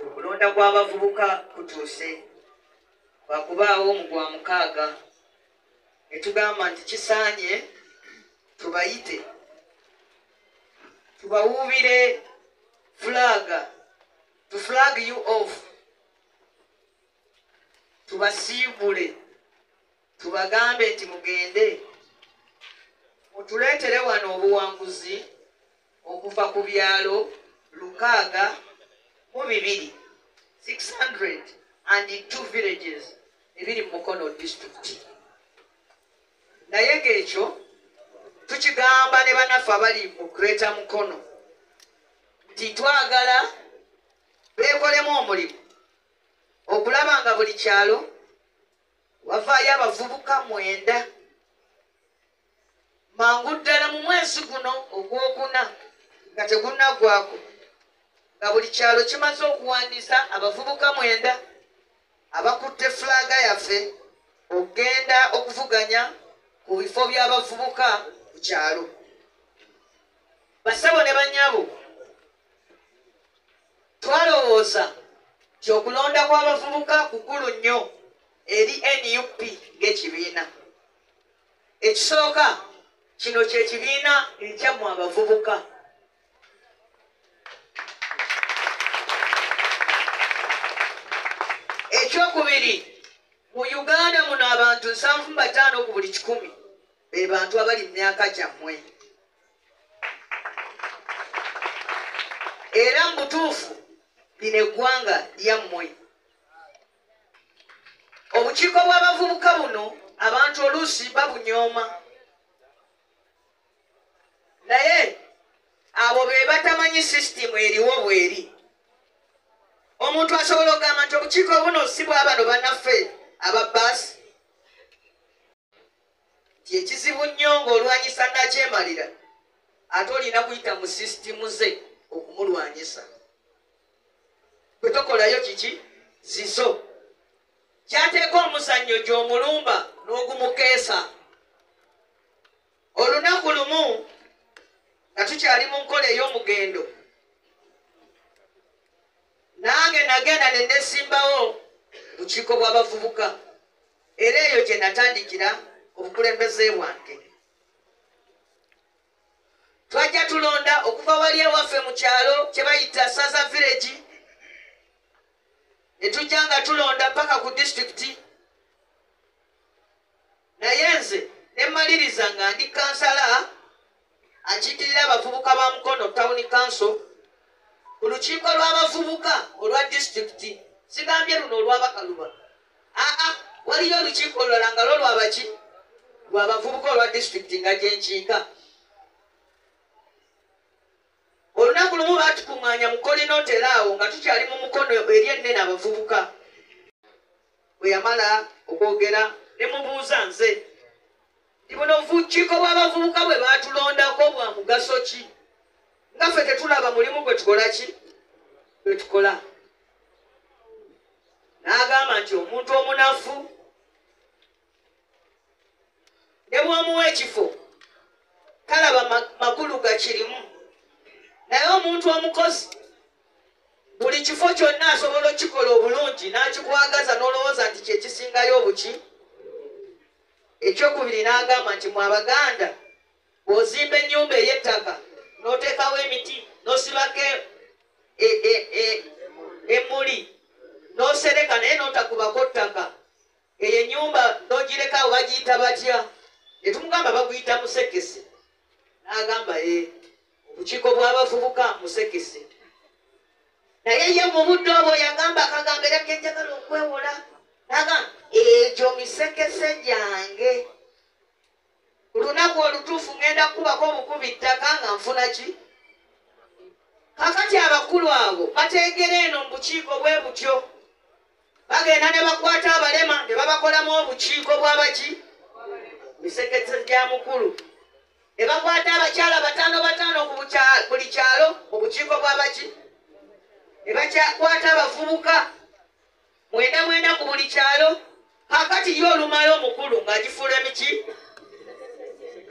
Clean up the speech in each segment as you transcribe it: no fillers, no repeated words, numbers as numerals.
okulonda kw'abavubuka kutuuse wakubaawo mu gwa mukaaga ne tugamba nti kisaanye tubayite tubawuubire fulaga to flag you off tubasiibule tubagambe nti mugende mutuleetere wano obuwanguzi okuva ku byalo 602 602 villages ebiri mu Mukono district. Naye ng'ekyo tukigamba ne bannaffe abali mu Greater Mukono nti twagala beekolemu omulimu okulaba nga buli kyalo wavaayo abavubuka 9 mangu ddala mu mwezi guno ogwokuna nga tegunaggwako nga buli kyalo kimaze okuwandiisa abavubuka 9 abakutte fulaga yaffe okugenda okuvuganya ku bifo by'abavubuka ku kyalo. Basabo ne bannyabo twalowooza nti okulonda kw'abavubuka kukulu nnyo eri NUP ng'ekibiina. Ekisooka kino ky'ekibiina ekyammwe abavubuka. Ekyokubiri, mu Uganda muno abantu 75 ku buli 100 be bantu abali mu myaka gyammwe. Era mu butuufu lino eggwanga lyammwe. Obukiiko bw'abavubuka buno abantu oluusi babunyooma. Naye abo be batamanyi sisitimu eriwo bweri. Omuntu asobola okugamba nti obukiiko buno si bwa bano bannaffe aba bbaasi. Ti ekizibu nnyo ng'olwanyisa nakyemalira ate olina kuyita mu sisitimu ze okumulwanyisa. Bwe tokolayo kiki zizo. Kyateeka omuzannyo gy'omulumba n'ogumukeesa. Olunaku lumu nga tukyali mu nkola ey'omugendo nange nagenda ne nesimbawo bukiiko bw'abavubuka era eyo gye natandikira obukulembeze bwange. Twajja tulonda okuva wali ewaffe mu kyalo kye bayita Saza village ne tujja nga tulonda paka ku disitulikiti. Naye nze ne mmaliriza nga ndi kansala akiikirira abavubuka ba Mukono Town Council ku lukiiko lw'abavubuka olwa disitulikiti. Sigambye luno olw'Abakaluba. Waliyo olukiiko olulala nga lwo lwabaki lw'abavubuka olwa disitulikiti nga gyenkiika. Olunaku lumu baatukuŋŋaanya mu Kolinootera awo nga tukyali mu Mukono eri ennene abavubuka. Bwe yamala okwogera ne mubuuza nze nti buno obukiiko bw'abavubuka bwe baatulondako bwa mugaso ki? Nga ffe tetulaba mulimu gwe tukola ki? Gwe tukola. N'agamba nti omuntu omunafu ne bw'omuwa ekifo talaba makulu gakirimu. Naye omuntu omukozi buli kifo kyonna asobola okukikola obulungi n'akikwagaza n'olowooza nti kyekisingayo obuki. Ekyokubiri n'agamba nti mu Abaganda bw'ozimba ennyumba ey'ettaka n'oteekawo emiti n'osibako emmuli n'osereka naye n'otakubako ttaka, eyo ennyumba n'ogirekawo bagiyita batya? Ne tumugamba baguyita musekese. N'agamba obukiiko bw'abavubuka musekese. Naye ye mu budde obwo yagamba akagambo era kenjagala okwewola. N'agamba egyo misekese gyange. Ku lunaku olutuufu ngenda kukubako obukubi ttaka nga nfuna ki? Kakati abakulu abo bateegera eno mu bukiiko bwe butyo. Bagenda ne bakwata abalema ne babakolamu obukiiko bw'abaki? Misekese gya mukulu. Ne bakwata abakyala 5 ku buli kyalo mu bukiiko bw'abaki? Ne bakwata abavubuka 9 ku buli kyalo. Kakati yo olumala omukulu ng'agifuula emiki.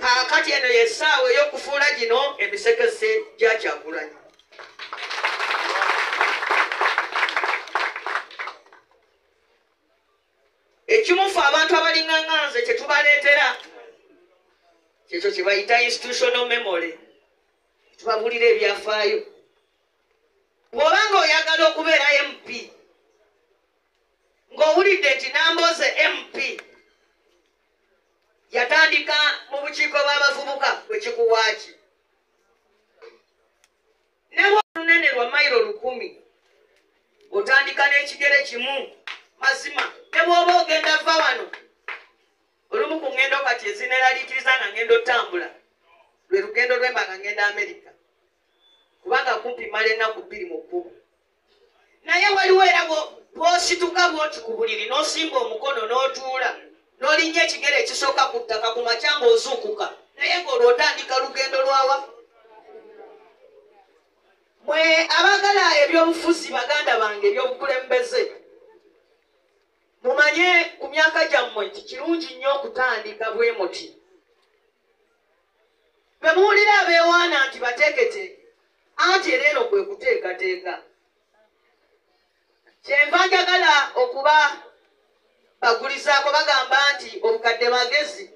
Kakati eno y'essaawa ey'okufuula gino emisekese gya Kyagulanyi. ekimufu abantu abalinganganze kyetubaleetera kyekyo kyebayita institutional memory, tubabulira ebyafaayo. Bw'obanga oyagala okubeera MP ng'owulidde nti Nambooze MP yatandika mu bukiiko bw'abavubuka bwekikuwaaki ne olunene lwa mayiro 10 otandika n'ekigere kimu mazima ne bw'oba ogenda va wano olumu ku ngendo kati ezineraliikiriza nga ngendo otambula lwe lugendo lwemba nga ngenda Amerika kubanga kumpi mala ennaku 2 mu kkubo, naye waliwo era bw'osituka bw'oti ku buliri n'osimba omukono n'otuula n'olinnya ekigere ekisooka ku ttaka ku makya ng'ozuukuka, naye ng'olwo otandika lugendo lwawa. Mwe abagala ebyobufuzi baganda bange ebyobukulembeze mumanye ku myaka gyammwe nti kirungi nnyo okutandika bwe muti. Bwe muwulira abeewaana nti bateeketeeke anti era eno kwe kuteekateeka. Kyenva njagala okuba bagulizaako bagamba nti obukadde magezi,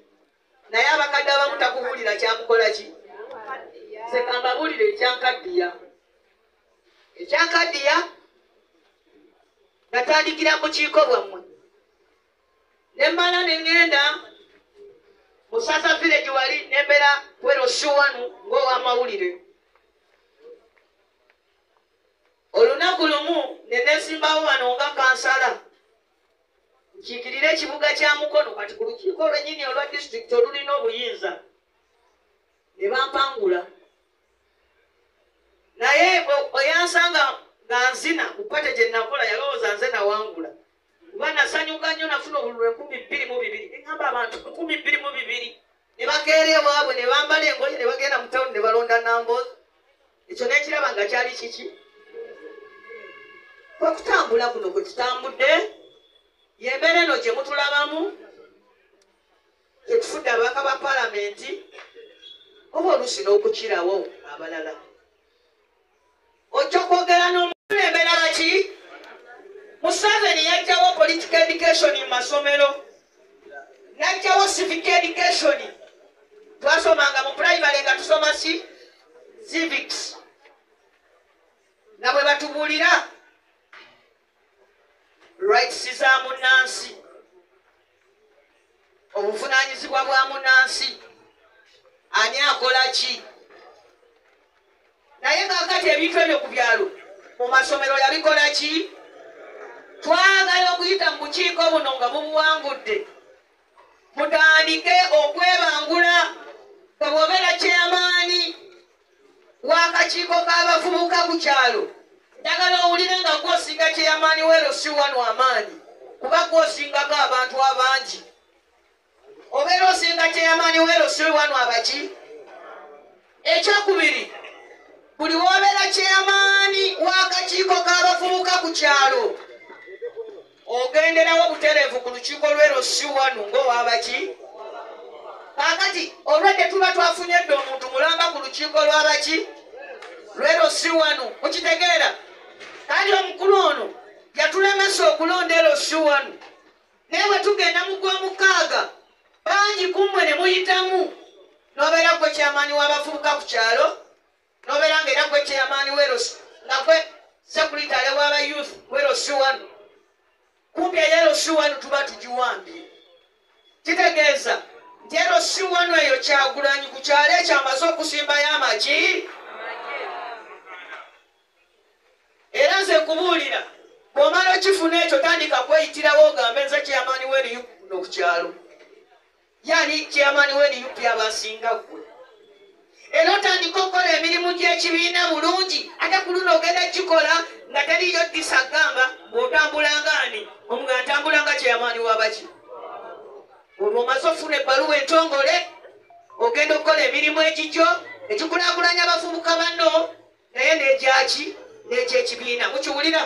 naye abakadde abamu takubuulira kyamukola ki. Sekamba buulire ekyankaddiya. Ekyankaddiya natandikira mu bukiiko bwammwe ne mmala ne ŋŋenda mu Sasa village wali nembeera Wero-Suwanu ng'ow'amawulire. Olunaku lumu ne neesimbawo wano nga kansala nkiikirira ekibuga kya Mukono, kati ku lukiiko lwennyini olwa disitulikiti olulina obuyinza ne bampangula. Naye oyansanga nga nzina ku pate gye nakola yalowooza nze nawangula kuba nasanyuka nnyo nafuna obululu 22,000. Eŋŋamba abantu 22,000 ne bakeera ewaabwe ne bambala engoye ne bagenda mu tawuni ne balonda Nambooze. Ekyo nekiraba nga kyali kiki? Okutambula kuno kwe tutambudde yembeera eno gye mutulabamu gyetufudde ababaka ba palamenti oba oluusi n'okukirawo abalala. Ojja kwogera n'omukulembera baki? Museveni yajjawo political education mu masomero, najjawo civic education. Twasomanga mu primary nga tusoma civics, nga bwe batubuulira rights za munnansi, obuvunaanyizibwa bwa munnansi, ani akola ki. Naye ng'akati ebintu ebyo ku byalo mu masomero yabikola ki? Twagala okuyita mu bukiiko buno nga bubuwangudde mutandike okwebangula nga bw'obeera kyamaani w'akakiiko k'abavubuka ku kyalo. Njagala owulire nga gw'osinga kyamaani Wero-Suwanu amaanyi kuba gw'osingako abantu abangi. Obeera osinga kyamaani Wero-Suwanu abaki? Ekyokubiri, buli w'obeera kyamaani w'akakiiko k'abavubuka ku kyalo ogenderawo butereevu ku lukiiko lw'Wero-Suwanu ng'owabaki. Kaakati olwedde tuba twafunye dde omuntu mulamba ku lukiiko lw'abaki lw'Wero-Suwanu, mukitegeera? Kati omukulu ono yatulemesa okulonda Wero-Suwanu, naye bwe tugenda mu gw'omukaaga bangi kummwe ne muyitamu n'obeera gwe kyamaani w'abavubuka ku kyalo, n'obeera nga era gwe kyamaani nga gwe sekuritale w'aba youth Wero-Suwanu. Kumpi Wero-Suwanu tuba tugiwambye. Kitegeeza nti Wero-Suwanu eyo Kyagulanyi ku kyalo ekyo amaze okusimbayo amaki. Era nze nkubuulira bw'omala okifuna ekyo tandika kweyitirawo ogambe nze kyamaani w'eriyupi kuno ku kyalo. Yani kyamaani w'eriyupi abasinga ggwe. Era otandika okukola emirimu gy'ekibiina bulungi, ate ku luno ogenda gikola nga teriyo ddisa gamba bw'otambulanga ani omuganga ntambulanga kyamaani w'abaki. Olwo omaze ofuna ebbaluwa entongole ogenda okukola emirimu egigyo egikulaakulanya abavubuka banno naye n'egyaki n'ekyekibiina. Mukiwulira?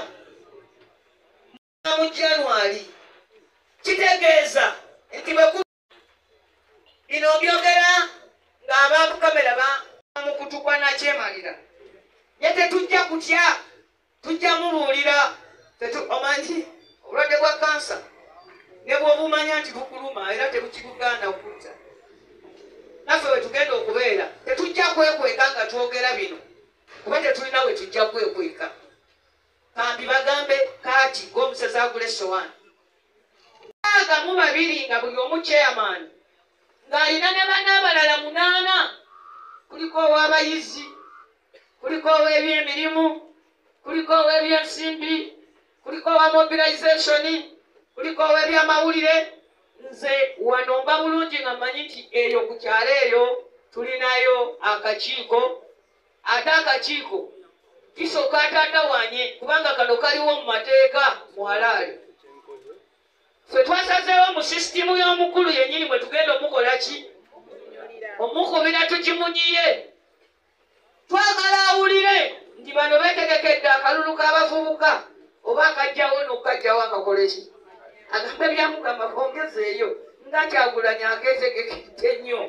Mu January kitegeeza nti bino byogera ng'abakamera bamukutukwa nakyemalira. Ye tetujja kutya, tujja mubuulira. Omanyi obulwadde bwa kansa bw'obumanya nti bukuluma era tebukikugaana okutta. Naffe we tugenda okubeera tetujja kwekweka nga twogera bino kuba tetulina we tujja kwekweka. Kambi bagambe kaati ng'omusezi agula essowaani. Agamu babiri nga buli omu chairman ng'alina ne banne abalala 8. Kuliko ow'abayizi, kuliko ow'ebyemirimu, kuliko ow'ebyensimbi, kuliko owa mobilization, kuliko ow'ebyamawulire. Nze wano mba bulungi nga mmanyi nti eyo ku kyalo eyo tulinayo akakiiko. Ate akakiiko kisooka atatawaanye kubanga kano kaliwo mu mateeka mu halaali. Ffe twasazeewo mu sisitimu y'omukulu yennyini bwe tugenda omukola ki? Omukubira tukimunyiye. Twagala awulire nti bano beetegekedde akalulu k'abavubuka oba akajjawo n'okukajjawo akakola ki? Agambe byamugamba bongezeeyo nga Kyagulanyi akeetegekedde nnyo.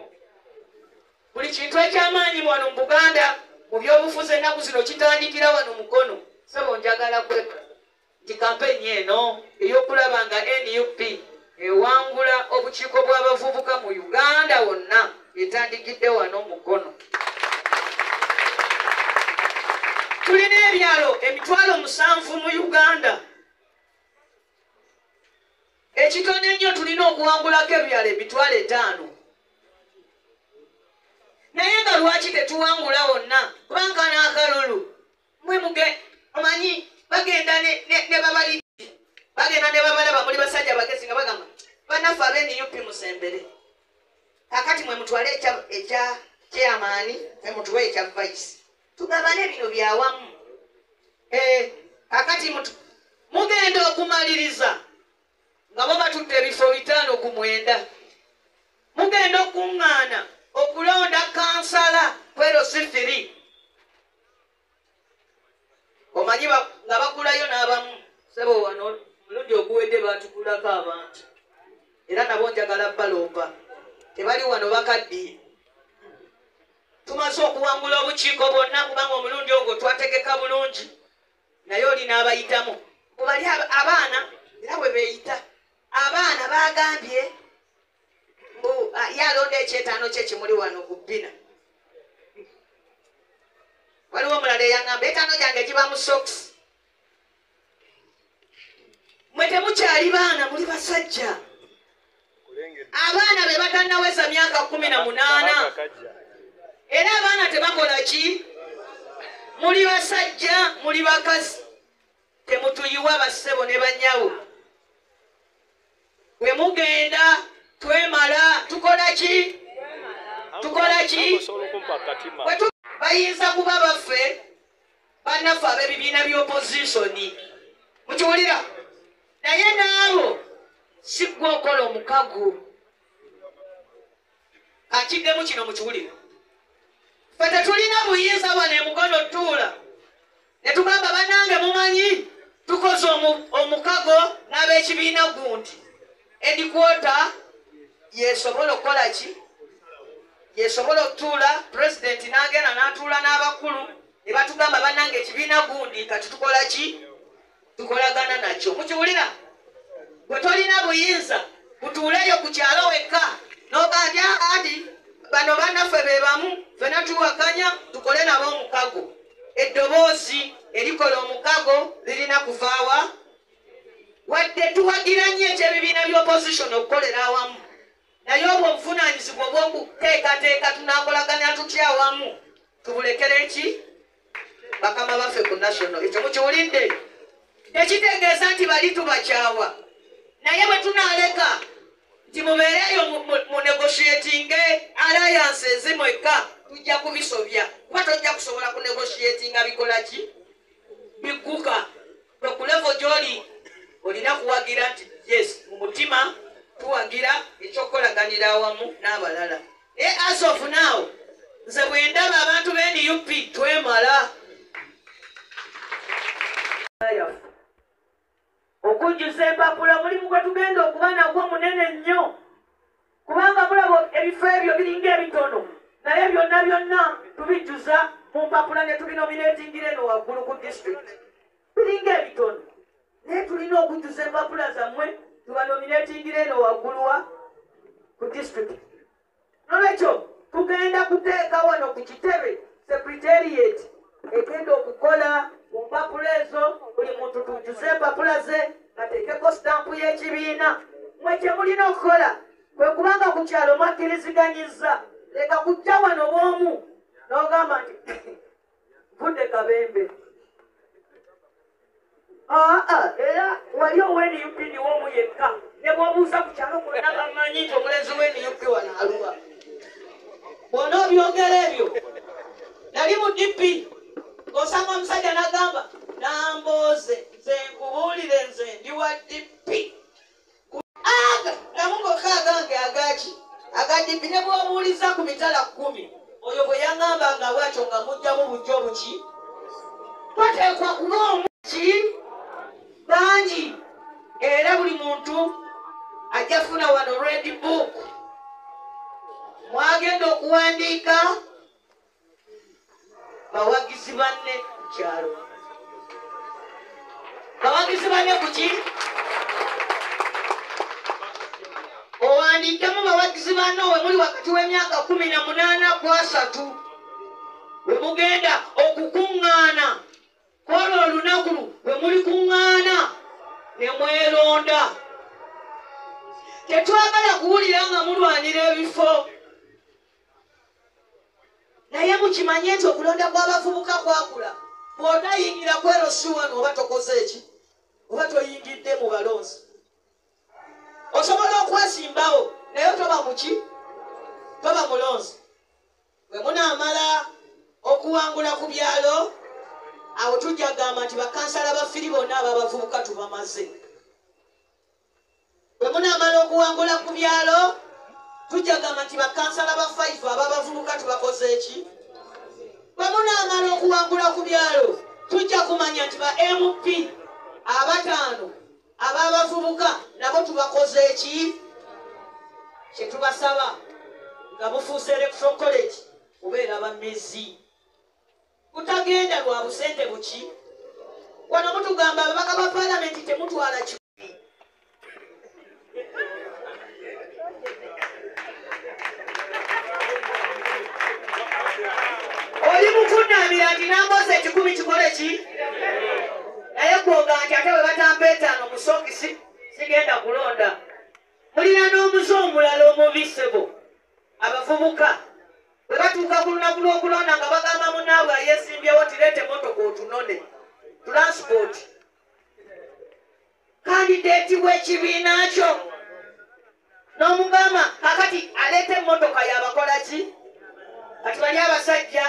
Buli kintu eky'amaanyi wano mu Buganda mu byobufuzi ennaku zino kitandikira wano Mukono. Sebo njagala kweka nti kampeni eno ey'okulaba nga NUP ewangula obukiiko bw'abavubuka mu Uganda wonna etandikidde wano Mukono. Tulina ebyalo 7,000 mu Uganda. Ekitono ennyo tulina okuwangulako ebyalo 5,000. Naye nga lwaki tetuwangula wonna? Kubanga n'akalulu mwe omanyi bagenda ne babali bagenda ne babalaba muli basajja bagezi nga bagamba bannaffe ab'NUP musembere. Kakati mwe mutwale ekya chairman mwe mutuwe ekya vice. Tugabane bino byawamu. Kakati mugenda okumaliriza nga bo batutte ebifo 5 ku 9. Mugenda okuŋŋaana okulonda kansala kwero sifiri. Omanyi nga bagulayo n'abamu sebo wano mulundi oguwedde batukulako abantu. Era nabo njagala balomba. Tebali wano bakaddiye. Tumaze okuwangula obukiiko bwonna kubanga omulundi ogwo twategeka bulungi. Naye olina abayitamu. Bali abaana era bwe beeyita. Abaana bagambye yalonda ekyetaano kye kimuli wano ku bbina. Waliwo omulala eyaŋŋamba etaano gyange giba mu sokisi. Mwe temukyali baana muli basajja. Abaana be batannaweza myaka 18. Era abaana tebakola ki? Muli basajja, muli bakazi. Temutuyiwa bassebo ne bannyawo. Bwe mugenda twemala tukola ki? Tukola ki? Bayinza kuba baffe bannaffe ab'ebibiina by'opozisoni. Mukiwulira? Naye naabo si gwe okola omukago. Akiddemu kino mukiwulire. Ffe tetulina buyinza wano e Mukono tuula ne tugamba bannange mumanyi tukoze omukago n'ab'ekibiina gundi. Edikwota yesobola okukola ki? Yesobola okutuula pulezidenti n'agenda n'atuula n'abakulu ne batugamba bannange ekibiina gundi kati tukola ki? Tukolagana nakyo. Mukiwulira? Bwe tolina buyinza butuuleyo ku kyalo wekka n'ogambya ati bano bannaffe be bamu ffenna tuwakanya tukole nabo omukago. Eddoboozi erikola omukago lirina kuvaawa wadde tuwagira nnyo ekyebibiina by'opposition okukolera awamu. Naye obwo obuvunaanyizibwa obw'okuteekateeka tunaakolaganya tutya awamu tubulekere ki? Bakama baffe ku national. Ekyo mukiwulidde? Tekitegeeza nti bali tubakyawa. Naye bwe tunaaleka nti mubeereyo mu negotiating alliance ezimweka tujja kubisobya. Kuba tojja kusobola ku negotiatinga bikola ki? Bigguka. Bwe ku level gy'oli olina kuwagira nti yes mu mutima tuwagira ekyokolaganira awamu n'abalala. As of now nze bwe ndaba abantu b'NUP twemala. Okujjuza empapula mulimu gwe tugenda okuba nagwo munene nnyo kubanga mulaba ebifo ebyo biringa ebitono naye byonna byonna tubijjuza mu mpapula ne tubinominatingira eno waggulu ku district. Biringa ebitono naye tulina okujjuza empapula zammwe tubanominatingire eno wagguluwa ku district. Nolwekyo tugenda kuteeka wano ku kitebe secretariat egenda okukola mu mpapula ezo, buli muntu tujjuze empapula ze ateekeko sitampu y'ekibiina. Mwe kye mulina okukola kwe kubanga ku kyalo mwakkiriziganyizza, leka kujja wano bw'omu n'ogamba nti vudde Kabembe. Era wali oWNUP niw'omu yekka, ne bw'obuuza ku kyalo bonna bamanyi nti omulenzi w'NUP wano aluwa. Bw'ona obyogera ebyo, nali mu DP ng'osanga omusajja n'agamba nambooze nze nkubuulire nze ndi wa DP. Namungoka agange agaki aga DP ne bw'obuuliza ku mitala 10 oyo bwe yaŋŋambanga bw'atyo nga mujjamu bujjo buki. Twateekwa kuba omuki bangi, era buli muntu ajja funa wano red book mwagenda okuwandiika bawagizi banne ku kyalo. Bawagizi banne ku ki? Owandiikemu bawagizi banne we muli wakati w'emyaka 18 ku 3 we mugenda okukuŋŋaana kwolwo olunaku we muli kuŋŋaana ne mweronda. Tetwagala kuwulira nga mulwanira ebifo, naye mukimanye nti okulonda kw'abavubuka kwakula. Bw'otayingira kwerosi wano oba tokoze eki, oba toyingidde mu balonzi. Osobola okwesimbawo naye toba muki, toba mulonzi. Bwe munaamala okuwangula ku byalo, awo tujja gamba nti bakansala bafiri bonna ababavubuka tubamaze. Bwe munaamala okuwangula ku byalo, tujja gamba nti bakansala ba 5 ababavubuka tubakoze eki. Bwe munaamala okuwangula ku byalo, tujja kumanya nti ba MP aba5 ababavubuka nabo tubakoze eki. Kye tubasaba nga mufuuse electoral college kubeera bamezi, kutagenda lwa busente buki. Wano mutugamba ababaka ba palamenti temutwala ki. Oli mukunnamira nti nambooze 10 kikole ki, naye gwoga nti ate we batamba 5 mu sokisi sigenda kulonda. Mulina n'omuze omulala omubisebo abavubuka bwe batuuka ku lunaku lw'okulonda nga bagamba munnaabwe yeesimbyewo tireete motoka otunone transport. Kandidate w'ekibiina kyo n'omugamba kakati aleete emmotoka yabakola ki. Kati bali abasajja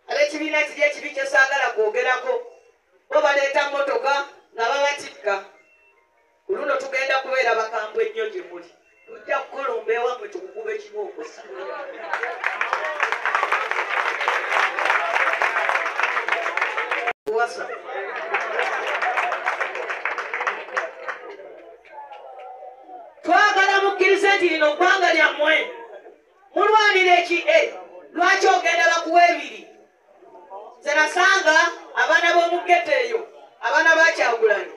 ab'ekibiina kiri ekibi kye saagala kwogerako, bo baleeta mmotoka nga babatikka. Ku luno tugenda kubeera bakambwe ennyo gye muli, tujja kukolomba ewammwe tukukube kibooko. Twagala mukkirize nti lino ggwanga lyammwe mulwanira eki. Lwaki ogenda bakuwa 2? Nze nasanga abaana b'omugeto eyo, abaana ba Kyagulanyi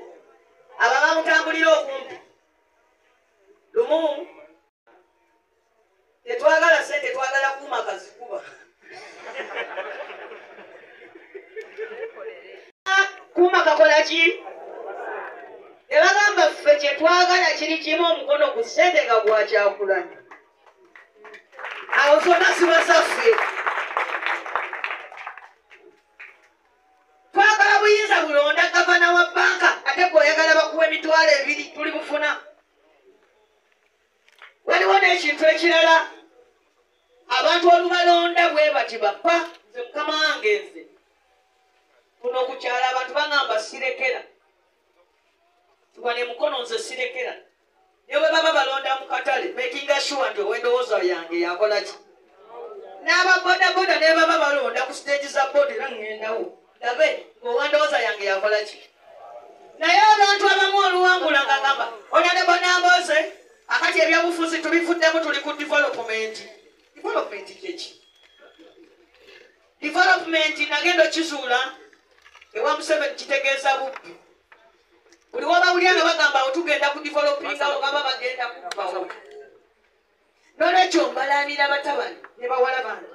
aba bamutambulira okumpi. Lumu tetwagala sente, twagala kuuma kazikuba. Kuuma kakola ki? Ebagamba ffe kye twagala kiri kimu, omukono ku ssente nga gwa Kyagulanyi. Awo zonna ziba zaffe. Twagala buyinza bulonda gavana wa banka, ate bw'oyagala bakuwa emitwalo 2 tuli bufuna. Waliwo n'ekintu ekirala, abantu olubalonda bwe bati bappa. Nze mukama wange nze kuno okukyala abantu baŋŋamba sirekera, tuba ne mukono nze sirekera. Ne bwe baba balonda mu katale making sure nti ow'endowooza yange yakola ki. N'ababodaboda ne baba balonda ku stage za boda era ŋŋendawo ndabe ng'ow'endowooza yange yakola ki. Naye abantu abamu oluwangula ng'agamba onalebo nambooze akati ebyobufuzi tubivuddemu tuli ku development. Development kyeki? Development nagenda kizuula ewa Museveni kitegeeza bubbi. Buli waba mpulira nga bagamba otugenda ku developingawo nga bagenda kubbawo nolwekyo mbalamira batabani ne bawala bange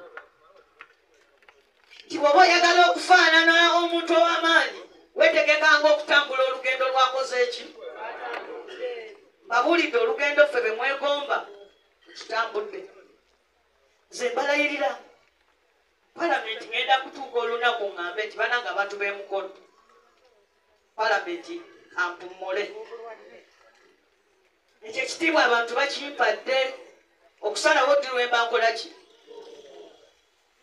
nti bw'oba oyagala okufaanana omuntu ow'amaanyi weetegekanga okutambula olugendo lwakoze eki babuulidde olugendo ffe be mwegomba kitambudde nze mbalayirira palamenti ngenda kutuuka olunaku ŋŋambe nti bananga abantu b'emukono palamenti kampummule ekyo ekitiibwa abantu bakimpadde okusalawo ddi lwemba nkola ki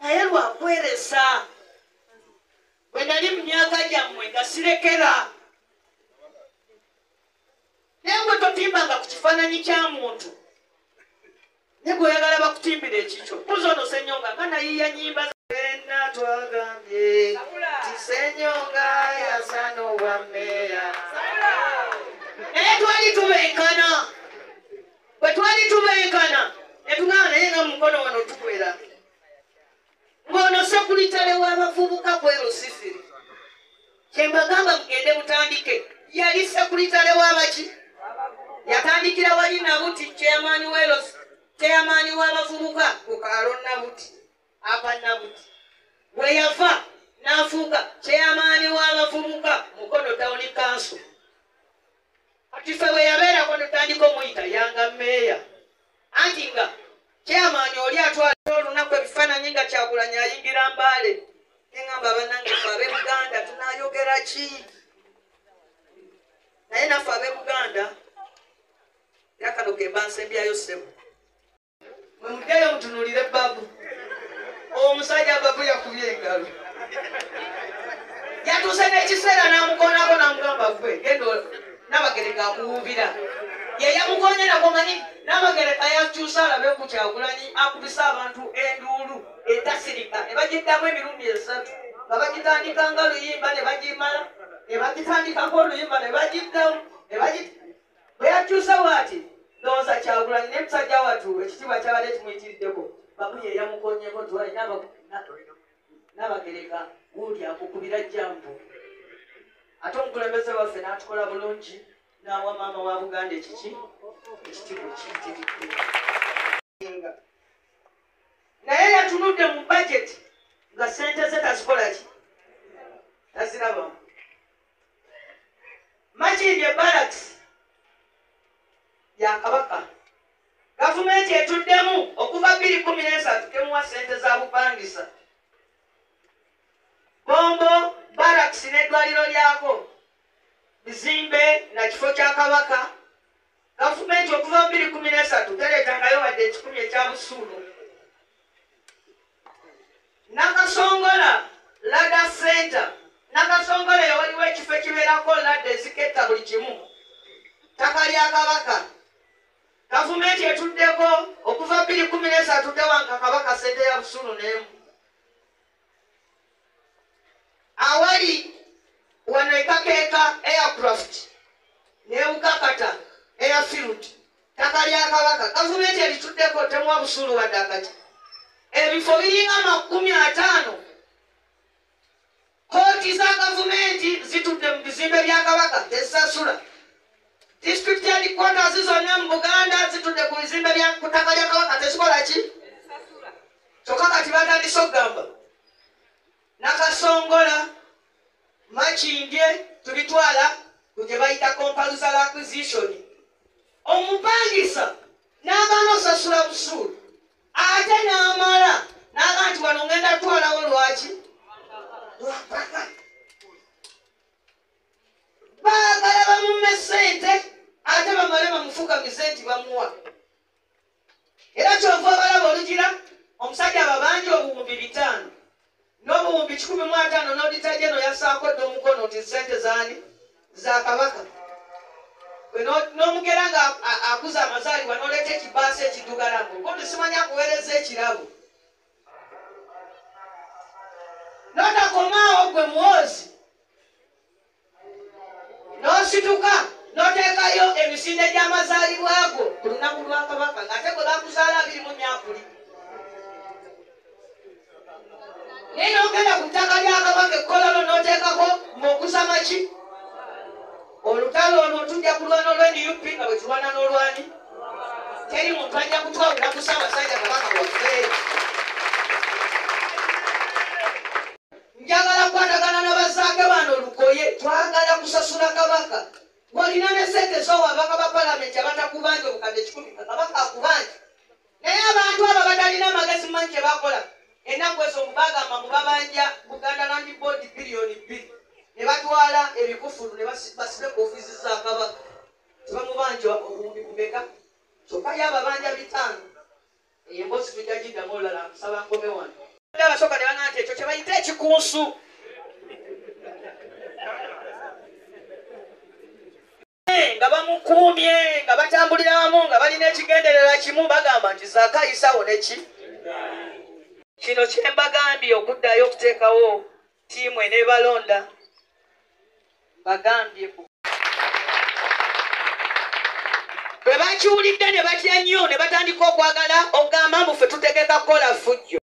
naye lwakweresa bwe nali mu myaka gyammwe nga sirekera naye gwe totimbanga ku kifaananyi kya muntu naye gwe oyagala bakutimbira ekikyo kuzono senyonga nga nayiya nyimba ena twagambye tisenyonga yasano wa mmeya naye twali tubenkana bwe twali tubenkana netugamba naye nga mukono wano tukwera ng'ono sekuritale w'abavubuka kwero sisiri kyembagamba mugende mutandike yali sekuritale w'abaki yatandikira wali nabuti kyeyamaani w'abavubuka ku kaalo nabuti apa nabuti bwe yava n'afuuka kyeyamaani w'abavubuka mukono tawuni kanso kati ffe bwe yabeerako netandika omuyita yanga mmeeya anti nga kyeyamaani oli atwala olunaku ebifaananyi nga Kyagulanyi ayingira Mbaale neŋŋamba bannange ffe ab'e-Buganda tunaayogera ki naye naffe ab'e-Buganda yakano ke mba nsembyayo ssebo mwe muddeyo mutunuulire babu omusajja babu yakubye engalo yatuuse n'ekiseera n'amukoonako n'amugamba gwe gendo Nabagereka akuwuubira ye yamukonyera komanyi Nabagereka yakyusa alabe ku Kyagulanyi akubisa abantu enduulu etasirika ne bagiddamu emirundi 3 nga bagitandikanga luyimba ne bagimala ne bagitandikako oluyimba ne bagiddamu bwe yakyusa bw'ati ndowooza Kyagulanyi ne musajja watu ekitiibwa kyabadde kimuyitiriddeko babu ye yamukonyeko tuwali Nabagereka wuuli akukubira jambu ate omukulembeze waffe n'atukola bulungi n'awa maama wa Buganda ekiki ekitiibwa kiyitiridde naye yatunudde mu bajeti nga ssente ze tazikola ki tazirabamu Makindye Barracks ya Kabaka gavumenti etuddemu okuva 2013 temuwa ssente za bupangisa Bombo Barracks n'eddwaliro lyako bizimbe na kifo kya Kabaka gavumenti okuva 2013 tereetangayo wadde ekikumi ekya busuulu Nakasongola Lada Center Nakasongola yawaliwo ekifo ekibeerako ladda eziketta buli kimu ttaka lya Kabaka gavumenti etuddeko okuva 2013 tewanka Kabaka ssente ya busuulu n'emu awali wano ekakeeka aircraft neewukakata airfield ttaka lya Kabaka gavumenti erituddeko temuwa busuulu wadde akati ebifo biringa 50 kooti za gavumenti zitudde mu bizimbe bya Kabaka tezisasula district headquarters zonna mu Buganda zitudde ku bizimbe bya ku ttaka lya Kabaka tezikola ki kyokka kati batandise okugamba Nakasongola Makindye tubitwala ku gye bayita compulsory acquisition omupangisa n'agaana osasula busuulu ate n'amala n'agaa nti wano ngenda twalawo lwaki lwapaka baagala bamumme ssente ate bamale bamufugamize nti bamuwa era kyova abalaba olugira omusajja ababanja obuwumbi 5 n'obuwumbi 150 n'oditajeno yasaako dde omukono nti ssente zaani za Kabaka n'omugera nga akuza amazaalibwa n'oleeta ekibaasa ekiddugalamu obundi simanya kuweereza ekirabo n'otakomaawo gwe muwozi n'osituka n'oteekayo emisinde gy'amazaalibwa go ku lunaku lwa Kabaka ng'ate gwe bakuzaala 24 naye n'ogenda ku ttaka lya Kabaka ekkololo n'oteekako ng'okusama ki olutalo ono tujja kulwana olw'NUP nga bwe tulwana n'olwani teri muntu ajja kutwawula ku Ssaabasajja Kabaka waffe. Njagala kukwatagana n'abazaake bano Lukoye, twagala kusasula Kabaka. Walina ne ssente z'owabaka ba palamenti abatakubanja obukadde 10 Kabaka akubanja. Naye abantu abo batalina magezi manyi kye bakola. Ennaku ezo bagamba mbu babanja Buganda Land Board biliyoni 2 ne batwala ebikufulu ne basibe ku ofiisi za Kabaka. Tebamubanja obuwumbi bumeka. Kyokka y'ababanja 5. Emboozi tujja giddamu olulala nsaba nkome wano. Abasooka ne bangamba nti ekyo kye bayita ekikunsu. Nga bamukuumye nga batambulira wamu nga balina ekigendererwa kimu bagamba nti Zaakayisawo neki. Kino kye mbagambye okuddayo okuteekawo ttiimu eneebalonda bagambye bwe bakiwulidde ne batya nnyo ne batandika okwagala okugamba mbu ffe tutegeka kukola ffujjo.